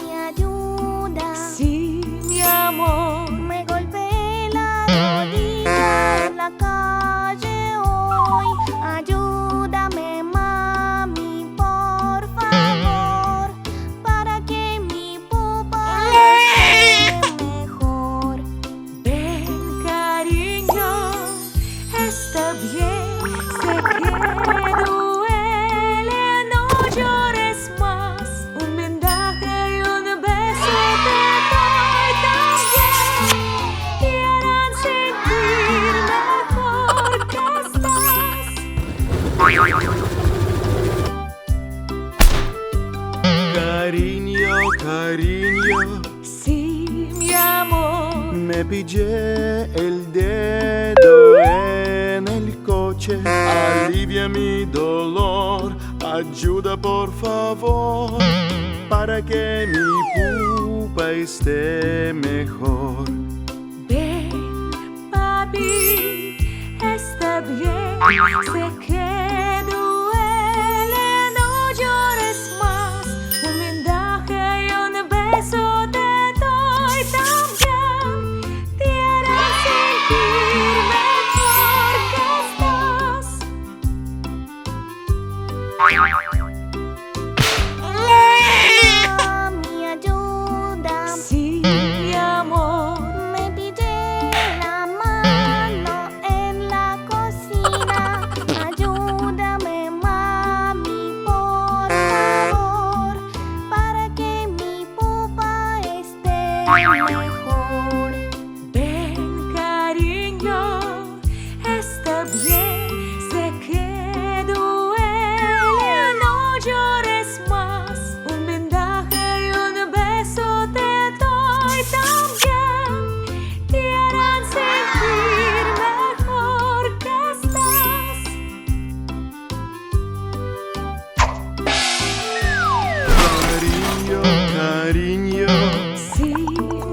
¿Me ayuda? Sí, mi amor. Me golpeé la rodilla en la calle hoy. Ayúdame, mami, por favor, para que mi pupa esté mejor. Ven, cariño, está bien. Sé que duele, no llores más. Un vendaje y un beso te doy también. Te harán sentir mejor que estás. Cariño, cariño, Sí, mi amor. me pillé el dedo en el coche. Alivia mi dolor, ayuda por favor, para que mi pupa esté mejor. Ven, papi, está bien. Sé que duele, no llores más. Un vendaje y un beso te doy también. Te hará sentir mejor que estás. Mami, ayuda. Sí, mi amor. Me pillé la mano en la cocina. Ayúdame, mami, por favor, para que mi pupa esté mejor. Ven, cariño, está bien. Sé que duele, no llores más. Un vendaje y un beso te doy también. Te harán sentir mejor que estás. Cariño, cariño, Sí,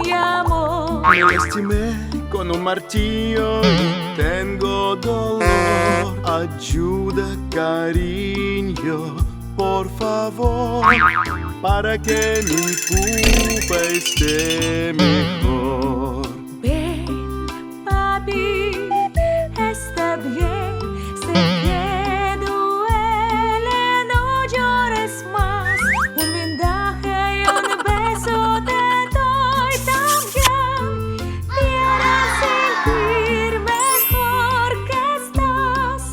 mi amor. me lastimé con un martillo y tengo dolor. Ayuda, cariño, por favor, para que mi pupa esté mejor. Ven, papi, está bien. Sé que duele, no llores más. Un vendaje y un beso te doy también. Te hará sentir mejor que estás.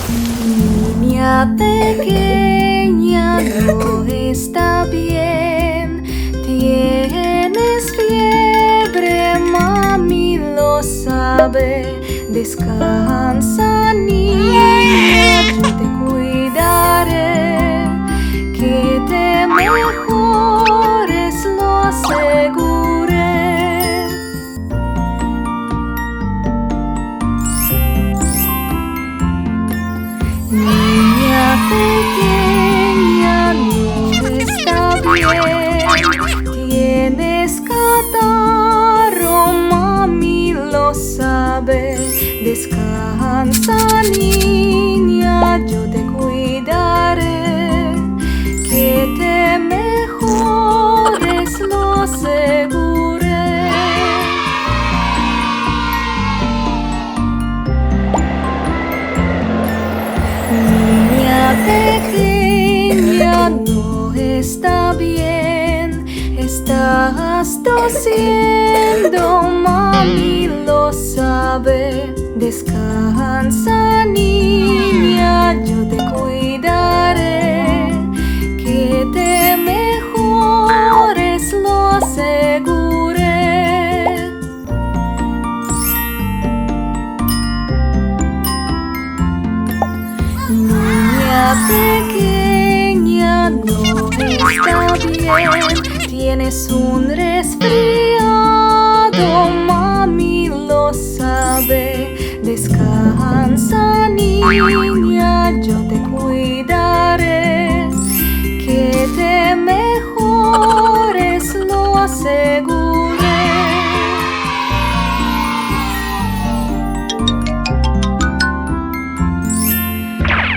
Niña pequeña, no está bien. Tienes fiebre, mami lo sabe. Descansa, niña, yo te cuidaré. Que te mejores, lo aseguré. Niña pequeña, no está bien. Tienes catarro, mami lo sabe. Descansa, niña, yo te cuidaré. Que te mejores, lo aseguré. Niña pequeña, no está bien. Estás tosiendo, mami lo sabe. Descansa, niña, yo te cuidaré. Que te mejores, lo aseguré. Niña pequeña, no está bien. Tienes un resfriado, mami lo sabe. Descansa, niña, yo te cuidaré. Que te mejores, lo aseguré.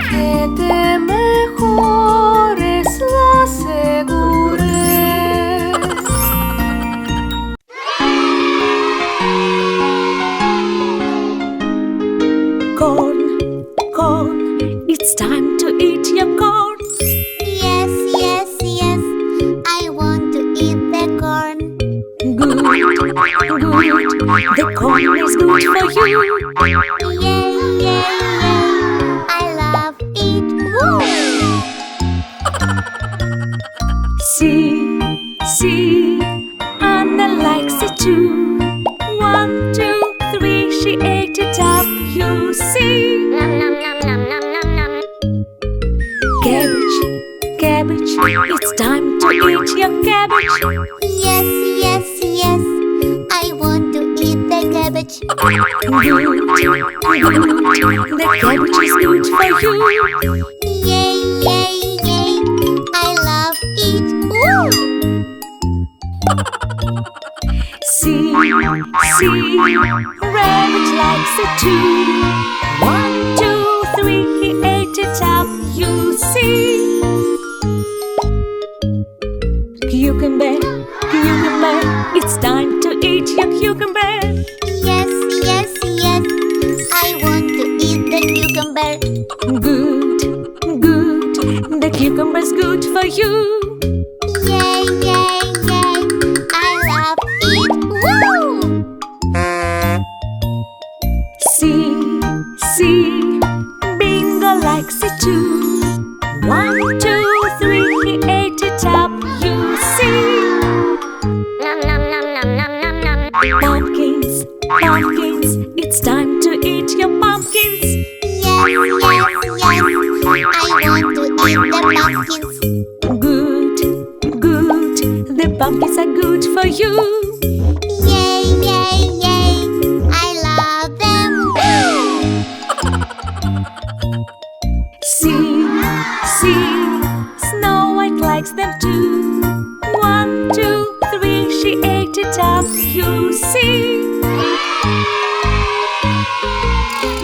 Que te mejores, lo aseguré. Corn, corn, it's time to eat your corn. Yes, yes, yes, I want to eat the corn. Good, good, the corn is good for you. Yay, yay, yay, I love it. Woo! See, see, Anna likes it too. 1, 2, 3, she ate it up, you see. Nom, nom, nom, nom, nom, nom, nom. Cabbage, cabbage, it's time to eat your cabbage. Yes, yes, yes, I want to eat the cabbage. Good, good, the cabbage is good for you. Yay, yay, yay, I love it. Woo! See, see, rabbit likes it too. 1, 2, 3, he ate it up, you see. Cucumber, cucumber, it's time to eat your cucumber. Yes, yes, yes, I want to eat the cucumber. Good, good, the cucumber's good for you. Yay, yay, yay, I love it. Woo! See, see, Bingo likes it too. 1, 2, 3, he ate it up, you see. Nom, nom, nom, nom, nom, nom, nom. Pumpkins, pumpkins, it's time to eat your pumpkins. Yes, yes, yes, I want to eat the pumpkins. Good, good, the pumpkins are good for you. Yay, yay, yay, I love them. Woo! See, see, Snow White likes them too. 1, 2, 3, she ate it up, you see.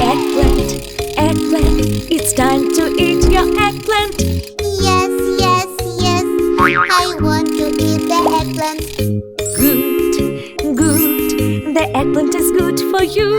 Eggplant, eggplant, it's time to eat your eggplant. Yes, yes, yes, I want to eat the eggplant. Good, good, the eggplant is good for you.